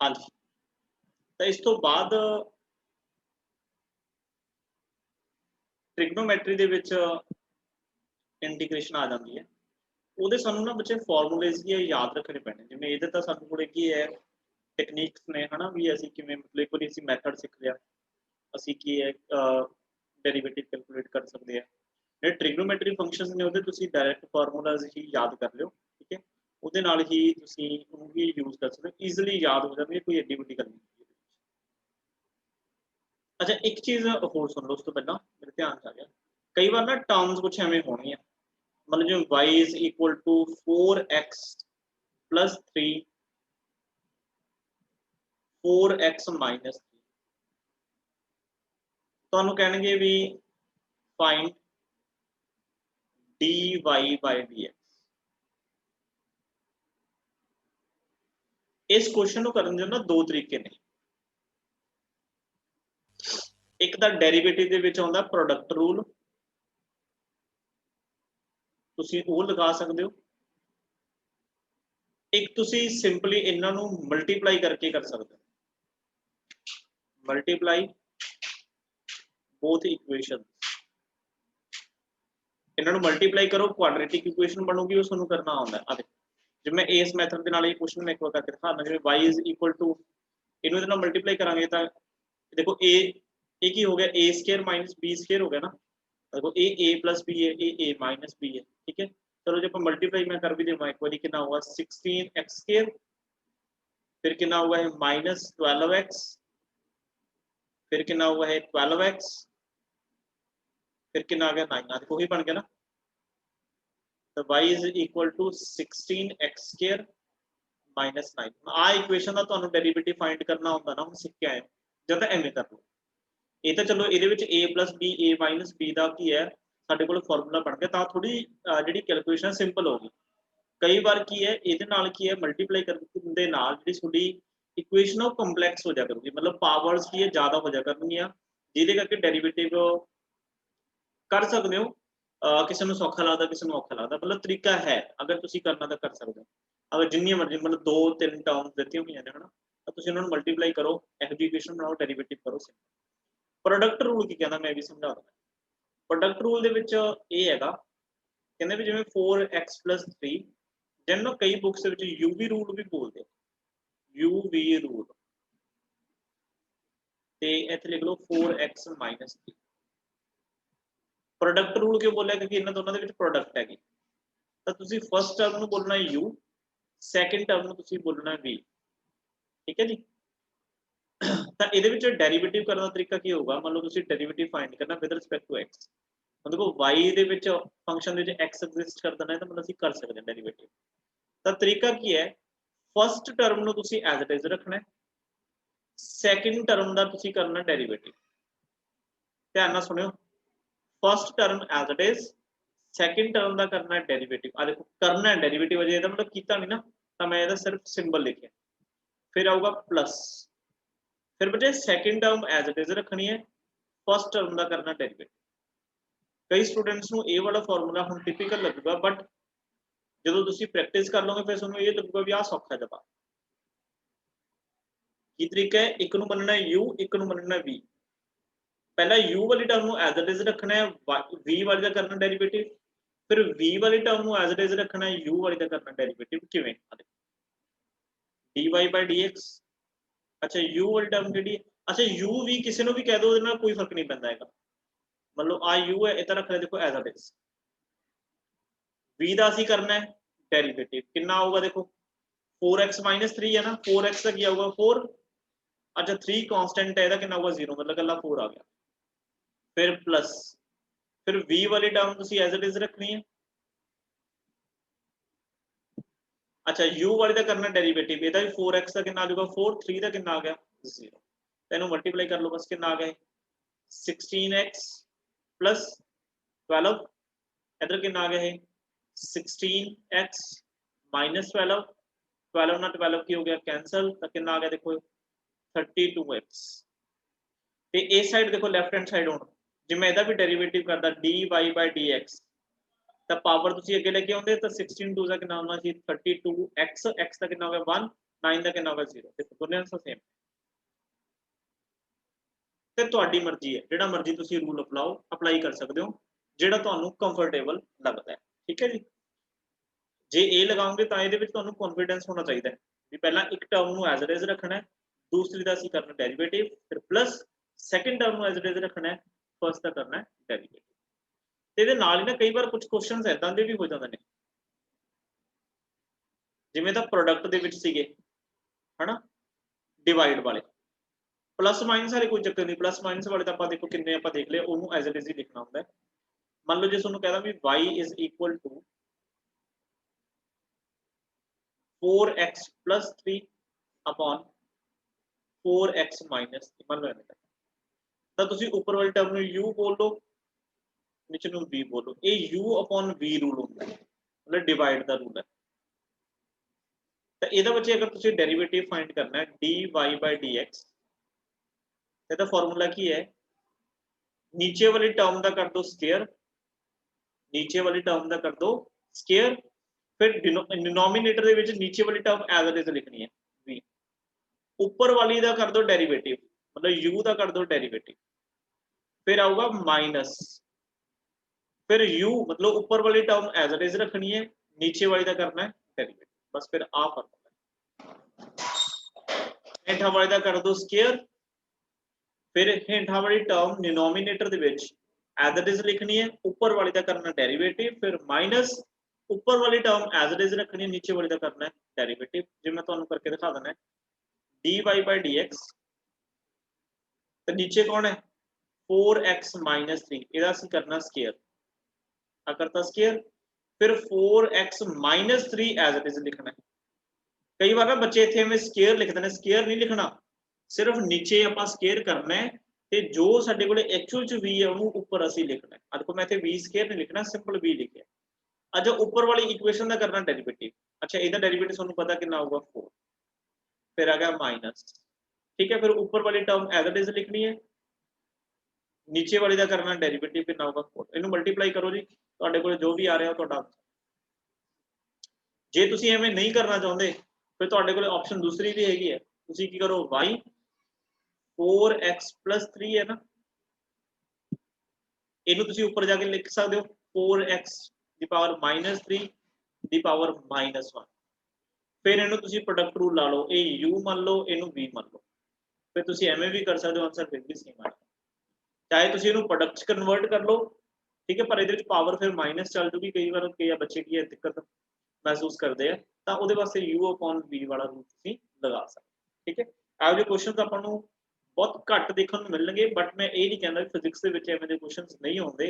हाँ जी, तो इस तो बाद ट्रिग्नोमेट्री ਦੇ ਵਿੱਚ ਇੰਟੀਗ੍ਰੇਸ਼ਨ ਆ ਜਾਂਦੀ ਹੈ। ਉਹਦੇ ਸਾਨੂੰ ਨਾ ਬੱਚੇ ਫਾਰਮੂਲੇਜ਼ ਕੀ ਯਾਦ ਰੱਖਣੇ ਪੈਣੇ, ਜਿਵੇਂ ਇਹਦੇ ਤਾਂ ਸਾਡੇ ਕੋਲੇ ਕੀ ਹੈ ਟੈਕਨੀਕਸ ਨੇ ਹਨਾ, ਵੀ ਅਸੀਂ ਕਿਵੇਂ ਮਤਲਬ ਇੱਕ ਵਾਰੀ ਅਸੀਂ ਮੈਥਡ ਸਿੱਖ ਲਿਆ, ਅਸੀਂ ਕੀ ਹੈ ਡੈਰੀਵੇਟਿਵ ਕੈਲਕੂਲੇਟ ਕਰ ਸਕਦੇ ਆ। ਜਿਹੜੇ ਟ੍ਰਿਗਨੋਮੈਟਰੀ ਫੰਕਸ਼ਨਸ ਨੇ ਉਹਦੇ ਤੁਸੀਂ ਡਾਇਰੈਕਟ ਫਾਰਮੂਲਾਜ਼ ਹੀ ਯਾਦ ਕਰ ਲਿਓ, ਠੀਕ ਹੈ, ਉਹਦੇ ਨਾਲ ਹੀ ਤੁਸੀਂ ਉਹਨੂੰ ਵੀ ਯੂਜ਼ ਕਰ ਸਕਦੇ ਹੋ, ਈਜ਼ੀਲੀ ਯਾਦ ਹੋ ਜਾਣਗੇ, ਕੋਈ ਐਡੀ ਵੱਡੀ ਗੱਲ ਨਹੀਂ। अच्छा एक चीज होर सुन लो उस तो पहला मेरे ध्यान च आ गया, कई बार ना टर्म्स कुछ एवें होनी है, मतलब जो y is equal to 4x plus 3 4x minus 3, ਤੁਹਾਨੂੰ ਕਹਿਣਗੇ ਵੀ फाइंड dy by dx। इस क्वेश्चन ਨੂੰ ਕਰਨ ਦੇ ਨਾ ਦੋ ਤਰੀਕੇ ਨੇ, ਇੱਕ ਤਾਂ ਡੈਰੀਵੇਟਿਵ ਦੇ ਵਿੱਚ ਆਉਂਦਾ ਪ੍ਰੋਡਕਟ ਰੂਲ, ਤੁਸੀਂ ਉਹ ਲਗਾ ਸਕਦੇ ਹੋ, ਇੱਕ ਤੁਸੀਂ ਸਿੰਪਲੀ ਇਹਨਾਂ ਨੂੰ ਮਲਟੀਪਲਾਈ ਕਰਕੇ ਕਰ ਸਕਦੇ ਹੋ, ਮਲਟੀਪਲਾਈ बोथ इक्वेशन, ਇਹਨਾਂ ਨੂੰ ਮਲਟੀਪਲਾਈ ਕਰੋ ਕੁਆਡਰੇਟਿਕ ਇਕੁਏਸ਼ਨ ਬਣੂਗੀ, ਉਸ ਨੂੰ ਕਰਨਾ ਆਉਂਦਾ ਆ ਦੇਖੋ, ਜੇ ਮੈਂ ਇਸ ਮੈਥਡ ਦੇ ਨਾਲ ਇਹ ਕੁਐਸਚਨ ਮੈਂ ਇੱਕ ਵਾਰ ਕਰਕੇ ਦਿਖਾਣਾ, ਜਿਵੇਂ y ਇਜ਼ ਇਕੁਅਲ ਟੂ ਇਹਨੂੰ ਇਹਦੇ ਨਾਲ ਮਲਟੀਪਲਾਈ ਕਰਾਂਗੇ ਤਾਂ देखो a की हो गया a square minus b square हो गया ना, देखो a प्लस b है, a माइनस b है, ठीक है। चलो जब मल्टीप्लाई मैं कर भी देवां एक बारी, कितना होगा 16x स्क्वायर, फिर कितना हुआ है माइनस 12x, फिर कितना हुआ है 12x, फिर कितना आ गया 9, देखो ही बन गया ना, तो y is equal to 16x square minus 9। आ इक्वेशन का ਤੁਹਾਨੂੰ ਡੈਰੀਵੇਟਿਵ ਫਾਈंड ਕਰਨਾ ਹੁੰਦਾ ਨਾ, ਹੁਣ ਸਿੱਖ ਕੇ ਆਏ ਜਾਂ ਤਾਂ ਐਵੇਂ ਕਰ ਲਓ, ਇਹ ਤਾਂ ਚਲੋ ਇਹਦੇ ਵਿੱਚ a plus b a minus b ਦਾ ਕੀ ਹੈ ਸਾਡੇ ਕੋਲ ਫਾਰਮੂਲਾ ਬਣ ਗਿਆ, ਤਾਂ ਥੋੜੀ ਜਿਹੜੀ ਕੈਲਕੂਲੇਸ਼ਨ ਸਿੰਪਲ ਹੋ ਗਈ। ਕਈ ਵਾਰ ਕੀ ਹੈ ਇਹਦੇ ਨਾਲ ਕੀ ਹੈ ਮਲਟੀਪਲਾਈ ਕਰਨ ਦੇ ਨਾਲ ਜਿਹੜੀ ਤੁਹਾਡੀ ਇਕੁਏਸ਼ਨ ਉਹ ਕੰਪਲੈਕਸ ਹੋ ਜਾ ਕਰੂਗੀ, ਮਤਲਬ ਪਾਵਰਸ ਕੀ ਹੈ ਜ਼ਿਆਦਾ ਹੋ ਜਾ ਕਰਨਗੀਆਂ, ਜਿਹਦੇ ਕਰਕੇ ਡੈਰੀਵੇਟਿਵ ਕਰ ਸਕਦੇ ਹੋ, ਕਿਸੇ ਨੂੰ ਸੌਖਾ ਲੱਗਦਾ ਕਿਸੇ ਨੂੰ ਔਖਾ ਲੱਗਦਾ, ਮਤਲਬ ਤਰੀਕਾ ਹੈ, ਅਗਰ ਤੁਸੀਂ ਕਰਨਾ ਤਾਂ ਕਰ ਸਕਦੇ ਹੋ। ਅਗਰ ਜਿੰਨੀਆਂ ਮਰਜ਼ੀ ਮਤਲਬ 2-3 ਟਰਮਸ ਦਿੱਤੀਆਂ ਹੋਈਆਂ ਨੇ ਹਨਾ, ਤਾਂ ਤੁਸੀਂ ਉਹਨਾਂ ਨੂੰ ਮਲਟੀਪਲਾਈ ਕਰੋ, ਇਕੁਏਸ਼ਨ ਬਣਾਓ, ਡੈਰੀਵੇਟਿਵ ਕਰੋ। प्रोडक्ट रूल की कहना मैं भी समझा दूंगा। प्रोडक्ट रूल ਦੇ ਵਿੱਚ ਇਹ ਹੈਗਾ, ਕਹਿੰਦੇ ਵੀ ਜਿਵੇਂ 4x + 3 ਜਿਹਨੂੰ ਕਈ ਬੁੱਕਸ ਦੇ ਵਿੱਚ UV ਰੂਲ ਵੀ ਬੋਲਦੇ, UV ਰੂਲ, ਤੇ ਇੱਥੇ ਲਿਖ ਲਓ 4x - 3। प्रोडक्ट रूल क्यों बोलिਆ ਕਿਉਂਕਿ ਇਹਨਾਂ ਦੋਨਾਂ ਦੇ ਵਿੱਚ ਪ੍ਰੋਡਕਟ ਹੈਗੀ, ਤਾਂ ਤੁਸੀਂ ਫਸਟ ਟਰਮ ਨੂੰ ਬੋਲਣਾ u, ਸੈਕੰਡ ਟਰਮ ਨੂੰ ਤੁਸੀਂ ਬੋਲਣਾ v, ਠੀਕ ਹੈ ਜੀ। ਤਾਂ ਇਹਦੇ ਵਿੱਚ ਡੈਰੀਵੇਟਿਵ ਕਰਨ ਦਾ ਤਰੀਕਾ ਕੀ ਹੋਊਗਾ, ਮੰਨ ਲਓ ਤੁਸੀਂ ਡੈਰੀਵੇਟਿਵ ਫਾਈਂਡ ਕਰਨਾ ਵਿਦ ਰਿਸਪੈਕਟ ਟੂ x, ਦੇਖੋ y ਦੇ ਵਿੱਚ ਫੰਕਸ਼ਨ ਦੇ ਵਿੱਚ x ਐਗਜ਼ਿਸਟ ਕਰਦਾ ਨਾ, ਤਾਂ ਮਤਲਬ ਅਸੀਂ ਕਰ ਸਕਦੇ ਹਾਂ ਡੈਰੀਵੇਟਿਵ। ਤਾਂ ਤਰੀਕਾ ਕੀ ਹੈ, ਫਸਟ ਟਰਮ ਨੂੰ ਤੁਸੀਂ ਐਜ਼ ਇਟ ਇਜ਼ ਰੱਖਣਾ, ਸੈਕੰਡ ਟਰਮ ਦਾ ਤੁਸੀਂ ਕਰਨਾ ਡੈਰੀਵੇਟਿਵ। ਧਿਆਨ ਨਾਲ ਸੁਣਿਓ, first term as it is, second term का करना है डेरिवेटिव। आ देखो करना है डेरिवेटिव, अजे ਇਹਦਾ मतलब कीता नहीं ना, तो मैं ਇਹਦਾ सिर्फ सिंबल लिखिया, फिर आऊगा प्लस, फिर बच्चे second term as it is रखनी है, फर्स्ट टर्म का करना डेरिवेटिव। कई स्टूडेंट्स ਨੂੰ ਇਹ ਵਾਲਾ ਫਾਰਮੂਲਾ ਹੁਣ ਟਿਪੀਕਲ ਲੱਗੂਗਾ, बट ਜਦੋਂ ਤੁਸੀਂ ਪ੍ਰੈਕਟਿਸ ਕਰ ਲਓਗੇ ਫਿਰ ਤੁਹਾਨੂੰ ਇਹ ਲੱਗੂਗਾ ਵੀ ਆ ਸੌਖਾ ਹੈ ਜਵਾਬ। ਕੀ ਤਰੀਕਾ ਹੈ, ਇੱਕ ਨੂੰ ਮੰਨਣਾ u, ਇੱਕ ਨੂੰ ਮੰਨਣਾ v। पहला u वाली टर्म ਨੂੰ एज इट इज रखना है, v वाली का करना डेरिवेटिव, फिर v वाली टर्म ਨੂੰ एज इट इज रखना है, u वाली का करना डेरिवेटिव। किवें dy by dx, अच्छा u वाली टर्म ਕਿਹੜੀ ਹੈ, अच्छा u v ਕਿਸੇ ਨੂੰ ਵੀ ਕਹਿ ਦੋ, ਉਹਦੇ ਨਾਲ ਕੋਈ ਫਰਕ ਨਹੀਂ ਪੈਂਦਾ ਹੈਗਾ, मतलब आ u है इतना रख ले, देखो एज इट इज। v ਦਾ ਅਸੀਂ करना है डेरिवेटिव, कितना आऊगा देखो 4x - 3 है ना, 4x का क्या होगा 4, अच्छा 3 कांस्टेंट है, ਇਹਦਾ कितना होगा 0, मतलब कल्ला 4 आ गया, फिर प्लस, फिर v वाली टर्म तुसी एज इट इज रखनी है, अच्छा u वाली का करना डेरिवेटिव, ਇਹਦਾ भी 4x का कितना आ जाएगा 4, 3 का कितना आ गया 0, तो इन्हों मल्टीप्लाई कर लो बस, कितना आ गया 16x + 12, इधर कितना आ गया है 16x - 12, 12 ना 12 की हो गया कैंसल, तो कितना आ गया देखो 32x। ਤੇ ਇਸ ਸਾਈਡ ਦੇਖੋ ਲੈਫਟ हैंड साइड ਹੁਣ, ਜੇ मैं ਇਹਦਾ भी डेरिवेटिव करता dy by dx, ਤਾਂ ਪਾਵਰ ਤੁਸੀਂ ਅੱਗੇ ਲੈ ਕੇ ਆਉਂਦੇ ਤਾਂ 16 2 ਦਾ ਕਿੰਨਾ ਹੋਣਾ ਸੀ 32x x ਦਾ ਕਿੰਨਾ ਹੋ ਗਿਆ 1 9 ਦਾ ਕਿੰਨਾ ਹੋ ਗਿਆ 0 ਦੇਖੋ ਦੋਨੇ ਆਂਸਰ ਸੇਮ ਤੇ ਤੁਹਾਡੀ ਮਰਜ਼ੀ ਹੈ ਜਿਹੜਾ ਮਰਜ਼ੀ ਤੁਸੀਂ ਰੂਲ ਅਪਲਾਈ ਕਰ ਸਕਦੇ ਹੋ ਜਿਹੜਾ ਤੁਹਾਨੂੰ ਕੰਫਰਟੇਬਲ ਲੱਗਦਾ ਹੈ ਠੀਕ ਹੈ ਜੀ ਜੇ ਇਹ ਲਗਾਓਗੇ ਤਾਂ ਇਹਦੇ ਵਿੱਚ ਤੁਹਾਨੂੰ ਕੌਨਫੀਡੈਂਸ ਹੋਣਾ ਚਾਹੀਦਾ ਹੈ ਵੀ ਪਹਿਲਾਂ ਇੱਕ ਟਰਮ ਨੂੰ ਐਜ਼ ਇਟ ਇਜ਼ ਰੱਖਣਾ ਹੈ दूसरी का ਅਸੀਂ ਕਰਨਾ ਡੈਰੀਵੇਟਿਵ ਫਿਰ ਪਲੱਸ ਸੈਕੰਡ ਟਰਮ ਨੂੰ ਐਜ਼ ਇਟ ਇਜ਼ ਰੱਖਣਾ ਹੈ ਫਰਸਟ ਦਾ ਕਰਨਾ ਹੈ ਡੈਰੀਵੇਟਿਵ ਤੇ ਇਹਦੇ ਨਾਲ ਹੀ ਨਾ ਕਈ ਵਾਰ ਕੁਝ ਕੁਐਸਚਨਸ ਇਦਾਂ ਦੇ ਵੀ ਹੋ ਜਾਂਦੇ ਨੇ ਜਿਵੇਂ ਤਾਂ ਪ੍ਰੋਡਕਟ ਦੇ ਵਿੱਚ ਸੀਗੇ ਹਨਾ ਡਿਵਾਈਡ ਵਾਲੇ प्लस माइनस वाले कोई चक्कर नहीं प्लस माइनस वाले तो आप देखो किन्ने आप देख ले ਉਹਨੂੰ ਐਜ਼ ਇਟ ਇਜ਼ ਹੀ ਲਿਖਣਾ ਹੁੰਦਾ ਹੈ ਮੰਨ ਲਓ ਜੇ ਤੁਹਾਨੂੰ ਕਹਦਾ ਵੀ y is equal to 4x plus 3 upon 4x minus 3 ਮੰਨ ਲਓ ਐਵੇਂ ਤਾਂ ਤੁਸੀਂ ਉੱਪਰ ਵਾਲੀ ਟਰਮ ਨੂੰ u ਬੋਲ ਲਓ ਨੀਚੇ ਨੂੰ v ਬੋਲੋ ਇਹ u upon v ਰੂਲ ਹੁੰਦਾ ਹੈ ਮਤਲਬ ਡਿਵਾਈਡ ਦਾ ਰੂਲ ਹੈ ਤਾਂ ਇਹਦਾ ਬੱਚੇ ਅਗਰ ਤੁਸੀਂ ਡੈਰੀਵੇਟਿਵ ਫਾਈਂਡ ਕਰਨਾ ਹੈ dy by dx ਇਹਦਾ ਫਾਰਮੂਲਾ ਕੀ ਹੈ नीचे वाली टर्म का कर दो स्क्वायर नीचे वाली टर्म का कर दो स्क्वायर फिर डिनोमिनेटर ਦੇ ਵਿੱਚ नीचे वाली टर्म एज इट इज लिखनी है v ऊपर वाली का कर दो डेरिवेटिव मतलब u का कर दो डेरिवेटिव फिर आऊगा माइनस फिर u मतलब ऊपर वाली टर्म एज इट इज रखनी है नीचे वाली का करना है डेरिवेटिव बस फिर आ फॉर्मूला हेठा वाली का कर दो स्क्वायर फिर हेठा वाली टर्म डिनोमिनेटर ਦੇ ਵਿੱਚ एज इट इज लिखनी है ऊपर वाली का करना डेरिवेटिव फिर माइनस ऊपर वाली टर्म एज इट इज रखनी है नीचे वाली का करना है डेरिवेटिव जो मैं ਤੁਹਾਨੂੰ करके दिखा देना है dy by dx तो नीचे कौन है 4x minus 3 ਇਹਦਾ ਅਸੀਂ ਕਰਨਾ ਸਕੁਅਰ ਆ ਕਰਤਾ ਸਕੁਅਰ फिर 4x minus 3 as it is लिखना है कई बार ना बच्चे ਇੱਥੇ में ਸਕੁਅਰ ਲਿਖਦੇ ਨੇ ਸਕੁਅਰ ਨਹੀਂ ਲਿਖਣਾ सिर्फ नीचे ਆਪਾਂ ਸਕੁਅਰ ਕਰਨਾ ਹੈ ਤੇ ਜੋ ਸਾਡੇ ਕੋਲੇ ਐਕਚੁਅਲ ਚ v ਹੈ ਉਹਨੂੰ ਉੱਪਰ ਅਸੀਂ ਲਿਖਣਾ ਹੈ ਆ ਦੇਖੋ ਮੈਂ ਇੱਥੇ v ਸਕੁਅਰ ਨਹੀਂ ਲਿਖਣਾ ਸਿੰਪਲ v ਲਿਖਿਆ ਅੱਛਾ ਉੱਪਰ ਵਾਲੀ ਇਕੁਏਸ਼ਨ ਦਾ ਕਰਨਾ ਡੈਰੀਵੇਟਿਵ ਅੱਛਾ ਇਹਦਾ ਡੈਰੀਵੇਟਿਵ ਤੁਹਾਨੂੰ ਪਤਾ ਕਿੰਨਾ ਆਊਗਾ 4 फिर आ गया माइनस ठीक है फिर ऊपर वाली टर्म एज इट इज लिखनी है नीचे वाली का करना डेरिवेटिव कितना होगा 4 ਇਹਨੂੰ ਮਲਟੀਪਲਾਈ ਕਰੋ ਜੀ ਤੁਹਾਡੇ ਕੋਲ ਜੋ ਵੀ ਆ ਰਿਹਾ ਤੁਹਾਡਾ ਜੇ ਤੁਸੀਂ ਐਵੇਂ ਨਹੀਂ ਕਰਨਾ ਚਾਹੁੰਦੇ ਫਿਰ ਤੁਹਾਡੇ ਕੋਲ ਆਪਸ਼ਨ ਦੂਸਰੀ ਵੀ ਹੈਗੀ ਹੈ ਤੁਸੀਂ ਕੀ ਕਰੋ y 4x plus 3 है ना ਇਹਨੂੰ ਤੁਸੀਂ ਉੱਪਰ ਜਾ ਕੇ ਲਿਖ ਸਕਦੇ ਹੋ 4x ਦੀ ਪਾਵਰ -3 ਦੀ ਪਾਵਰ -1 ਫਿਰ ਇਹਨੂੰ ਤੁਸੀਂ ਪ੍ਰੋਡਕਟ ਰੂਲ ਲਾ ਲਓ ਇਹ u ਮੰਨ ਲਓ ਇਹਨੂੰ v ਮੰਨ ਲਓ ਫਿਰ ਤੁਸੀਂ ਐਵੇਂ ਵੀ ਕਰ ਸਕਦੇ ਹੋ ਆਨਸਰ ਫਿਰ ਵੀ ਸੇਮ ਆਏਗਾ ਚਾਹੇ ਤੁਸੀਂ ਇਹਨੂੰ ਪ੍ਰੋਡਕਟ ਚ ਕਨਵਰਟ ਕਰ ਲਓ ਠੀਕ ਹੈ ਪਰ ਇਹਦੇ ਵਿੱਚ ਪਾਵਰ ਫਿਰ ਮਾਈਨਸ ਚੱਲ ਜੂਗੀ ਕਈ ਵਾਰ ਕਈ ਬੱਚੇ ਕੀ ਹੈ ਦਿੱਕਤ ਮਹਿਸੂਸ ਕਰਦੇ ਆ ਤਾਂ ਉਹਦੇ ਵਾਸਤੇ u v ਵਾਲਾ ਰੂਲ ਤੁਸੀਂ ਲਗਾ ਸਕਦੇ ਠੀਕ ਹੈ ਆਹ ਜੋ ਕੁਐਸਚਨਸ ਆਪਾਂ ਨੂੰ बहुत घट देखने को मिलणगे बट मैं ये नहीं कहना फिजिक्स के विच एवें दे क्वेश्चंस नहीं आउंदे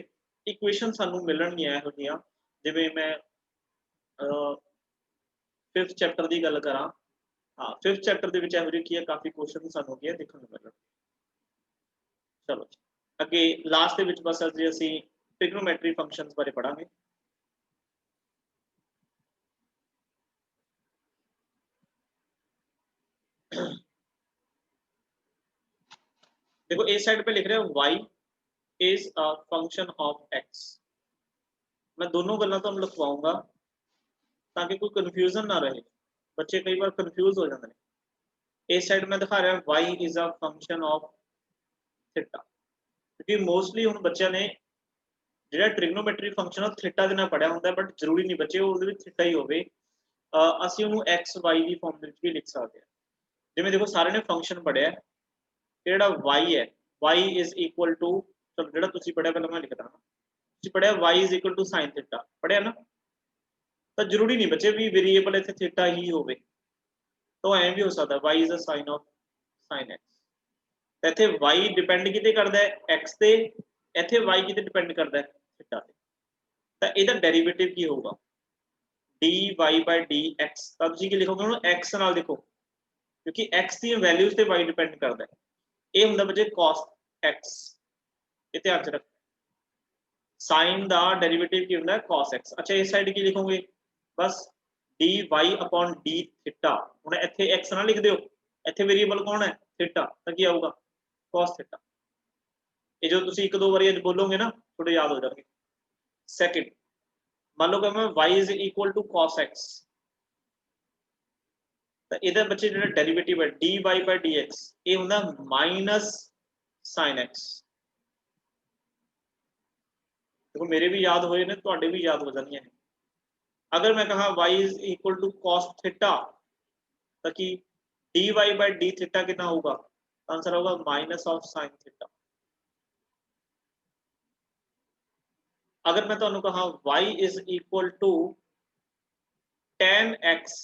इक्वेशन सानू मिलणगीआं इहो जिहियां जिवें मैं 5th चैप्टर की गल करा हाँ 5th चैप्टर दे विच इहो जिही की है काफ़ी क्वेश्चन सानू की देखने को मिलणगे चलो अगे लास्ट दे विच बस असीं ट्रिग्नोमेट्री फंक्शनस बारे पढ़ांगे देखो इस साइड पे लिख रहे हैं y is a function of x मैं दोनों गल्लां तुहानूं लिखवाऊंगा ताकि कोई कन्फ्यूजन ना रहे बच्चे कई बार कन्फ्यूज हो जाते हैं इस साइड में दिखा रहा है y is a function of theta क्योंकि मोस्टली हुण बच्चों ने जिहड़ा ट्रिग्नोमेट्री फंक्शन है थीटा दे नाल पढ़िया हुंदा बट जरूरी नहीं बच्चे उहदे विच थीटा ही होवे असीं उहनूं x y दी फॉर्म दे विच भी लिख सकते हैं जिवें देखो सारे ने फंक्शन पढ़िया ਜਿਹੜਾ y है y is equal to चलो ਜਿਹੜਾ ਤੁਸੀਂ ਪੜਿਆ ਪਹਿਲਾਂ ਮੈਂ ਲਿਖਦਾ ਹਾਂ ਤੁਸੀਂ ਪੜਿਆ y is equal to sin theta ਪੜਿਆ ਨਾ ਤਾਂ ਜ਼ਰੂਰੀ ਨਹੀਂ ਬੱਚੇ ਵੀ ਵੇਰੀਏਬਲ ਇੱਥੇ ਥੀਟਾ ਹੀ ਹੋਵੇ ਤਾਂ ਐਂ ਵੀ ਹੋ ਸਕਦਾ y is a sin of sin x ਤਾਂ ਇੱਥੇ y ਡਿਪੈਂਡ ਕਿਤੇ ਕਰਦਾ ਹੈ x ਤੇ ਇੱਥੇ y ਕਿਤੇ ਡਿਪੈਂਡ ਕਰਦਾ ਹੈ ਥੀਟਾ ਤੇ ਤਾਂ ਇਹਦਾ ਡੈਰੀਵੇਟਿਵ ਕੀ ਹੋਊਗਾ dy by dx ਤਾਂ ਤੁਸੀਂ ਕੀ ਲਿਖੋਗੇ ਉਹਨੂੰ x ਨਾਲ ਦੇਖੋ ਕਿਉਂਕਿ x ਦੀਆਂ ਵੈਲਿਊਜ਼ ਤੇ y ਡਿਪੈਂਡ ਕਰਦਾ ਹੈ ਇਹ ਹੁੰਦਾ ਬੱਚੇ cos x ਇਹ ਧਿਆਨ ਚ ਰੱਖੋ sin ਦਾ ਡੈਰੀਵੇਟਿਵ ਕੀ ਹੁੰਦਾ ਹੈ cos x ਅੱਛਾ ਇਸ ਸਾਈਡ ਕੀ ਲਿਖੋਗੇ ਬਸ dy upon d theta ਹੁਣ ਇੱਥੇ x ਨਾ ਲਿਖ ਦਿਓ ਇੱਥੇ ਵੇਰੀਏਬਲ ਕੌਣ ਹੈ ਥੀਟਾ ਤਾਂ ਕੀ ਆਊਗਾ cos theta ਇਹ ਜੋ ਤੁਸੀਂ ਇੱਕ ਦੋ ਵਾਰੀ ਅੱਜ ਬੋਲੋਗੇ ਨਾ ਤੁਹਾਡੇ ਯਾਦ ਹੋ ਜਾਣਗੇ ਸੈਕਿੰਡ मान लो कि मैं y is equal to cos x, तो ਇਹਦਾ ਬੱਚੇ ਜਿਹੜਾ ਡੈਰੀਵੇਟਿਵ ਹੈ dy by dx ਇਹ ਹੁੰਦਾ ਮਾਈਨਸ sin x। देखो मेरे भी याद होए ने, ਤੁਹਾਡੇ भी याद हो जानियां है। अगर मैं कहा y is equal to cos theta, तो कि dy by d थीटा कितना होगा, आंसर होगा माइनस ऑफ sin थीटा। अगर मैं ਤੁਹਾਨੂੰ कहा y is equal to tan x,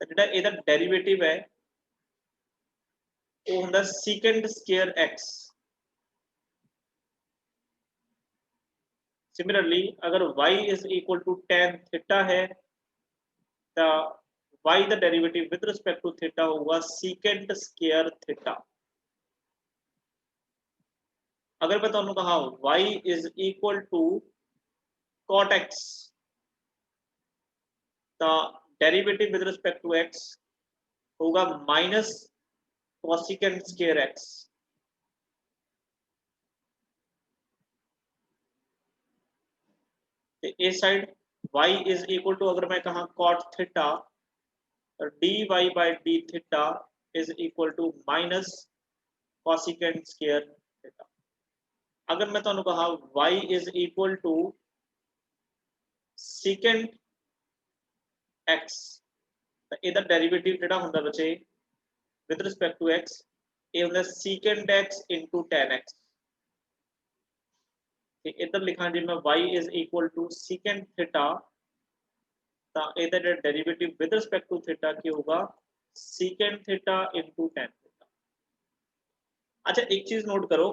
तो ਜਿਹੜਾ ਇਹਦਾ ਡੈਰੀਵੇਟਿਵ है वो ਹੁੰਦਾ secant square x। सिमिलरली अगर y is equal to tan theta है, तो y the derivative with respect to theta होगा secant square थीटा। अगर मैं ਤੁਹਾਨੂੰ कहा y is equal to cot x, तो derivative with respect to x होगा माइनस cosecant square x। इस side y is equal to अगर मैं कहा cot थीटा, तो dy by d theta is equal to minus cosecant square theta. अगर मैं ਤੁਹਾਨੂੰ कहा y is equal to secant x, तो ਇਹਦਾ ਡੈਰੀਵੇਟਿਵ ਜਿਹੜਾ ਹੁੰਦਾ ਬੱਚੇ विद रिस्पेक्ट टू x ਇਹ ਹੁੰਦਾ secant x into tan x। ਤੇ ਇਧਰ ਲਿਖਾਂ ਜੇ मैं y is equal to secant theta, ਤਾਂ ਇਹਦਾ ਜਿਹੜਾ derivative with respect to theta ਕੀ ਹੋਗਾ secant theta into tan theta. अच्छा एक चीज नोट करो,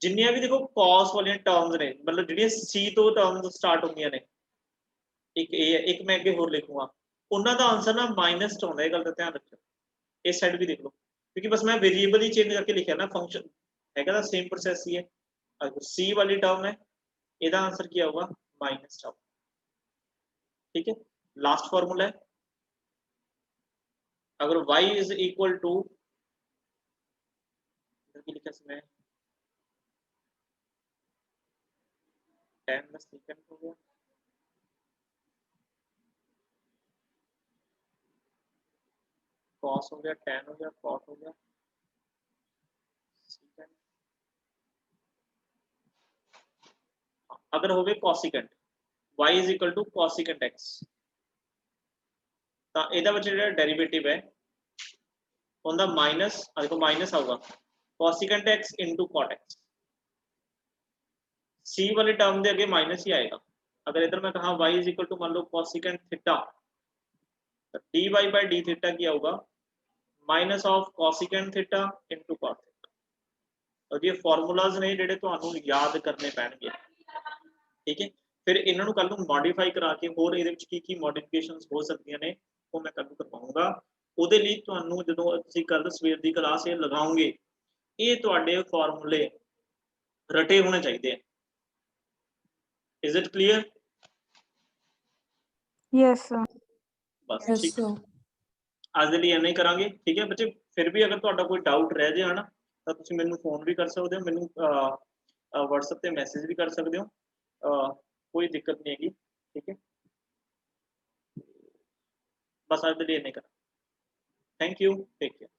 जिन्नियां भी देखो cos वाली टर्म्स ने, मतलब ਜਿਹੜੀਆਂ c ਤੋਂ टर्म्स स्टार्ट ਹੁੰਦੀਆਂ ਨੇ, एक ए है, एक मैं ਅੱਗੇ ਹੋਰ ਲਿਖੂਗਾ, ਉਹਨਾਂ ਦਾ ਆਨਸਰ ਨਾ ਮਾਈਨਸ ਚ ਆਉਂਦਾ, ਇਹ ਗੱਲ ਦਾ ਧਿਆਨ ਰੱਖਿਓ। इस साइड भी देख लो, क्योंकि बस मैं वेरिएबल ही चेंज करके लिखा ना, फंक्शन हैगा ना सेम प्रोसेस ही है। अगर सी वाली टर्म है, ਇਹਦਾ आंसर क्या होगा माइनस टर्म। ठीक है, लास्ट फॉर्मूला है, अगर y इज इक्वल टू लिखा इसमें tan प्लस secant हो गया, cos हो गया, tan हो गया, cot हो गया, secant। अगर हो गए cosecant, y is equal to cosecant x, ਤਾਂ ਇਹਦਾ ਵਿੱਚ ਜਿਹੜਾ ਡੈਰੀਵੇਟਿਵ ਹੈ ਉਹਦਾ ਮਾਈਨਸ, ਆ ਦੇਖੋ ਮਾਈਨਸ ਆਊਗਾ cosecant x into cot x। c वाली टर्म ਦੇ ਅੱਗੇ माइनस ही आएगा। अगर इधर मैं कहा y इज इक्वल टू मान लो cosecant थीटा, तो dy by d थीटा क्या होगा minus of cosecant theta into cot theta. और ये फार्मूलाज ने ਜਿਹੜੇ ਤੁਹਾਨੂੰ याद करने ਪੈਣਗੇ। ठीक है, फिर ਇਹਨਾਂ ਨੂੰ ਕੱਲ ਨੂੰ ਮੋਡੀਫਾਈ ਕਰਾ ਕੇ ਹੋਰ ਇਹਦੇ ਵਿੱਚ ਕੀ ਮੋਡੀਫਿਕੇਸ਼ਨਸ ਹੋ ਸਕਦੀਆਂ ਨੇ ਉਹ ਮੈਂ ਕੱਲ ਨੂੰ ਕਰਵਾਉਂਗਾ। ਉਹਦੇ ਲਈ ਤੁਹਾਨੂੰ ਜਦੋਂ ਅਸੀਂ ਕੱਲ ਸਵੇਰ ਦੀ ਕਲਾਸ ਇਹ ਲਗਾਉਂਗੇ, ਇਹ ਤੁਹਾਡੇ ਫਾਰਮੂਲੇ ਰਟੇ ਹੋਣੇ ਚਾਹੀਦੇ ਆ। Is it clear? Yes sir. बस Yes, ठीक है, sir. ਅੱਜ ਦੇ ਲਈ ਇੰਨਾ ਹੀ ਕਰਾਂਗੇ। ਠੀਕ ਹੈ ਬੱਚੇ, ਫਿਰ ਵੀ ਅਗਰ ਤੁਹਾਡਾ ਕੋਈ ਡਾਊਟ ਰਹਿ ਜਾਏ ਹਨਾ, ਤਾਂ ਤੁਸੀਂ ਮੈਨੂੰ ਫੋਨ ਵੀ ਕਰ ਸਕਦੇ ਹੋ, ਮੈਨੂੰ WhatsApp ਤੇ ਮੈਸੇਜ ਵੀ ਕਰ ਸਕਦੇ ਹੋ, कोई दिक्कत नहीं हैगी। ठीक है, बस आज के लिए नहीं करा। Thank you, take care.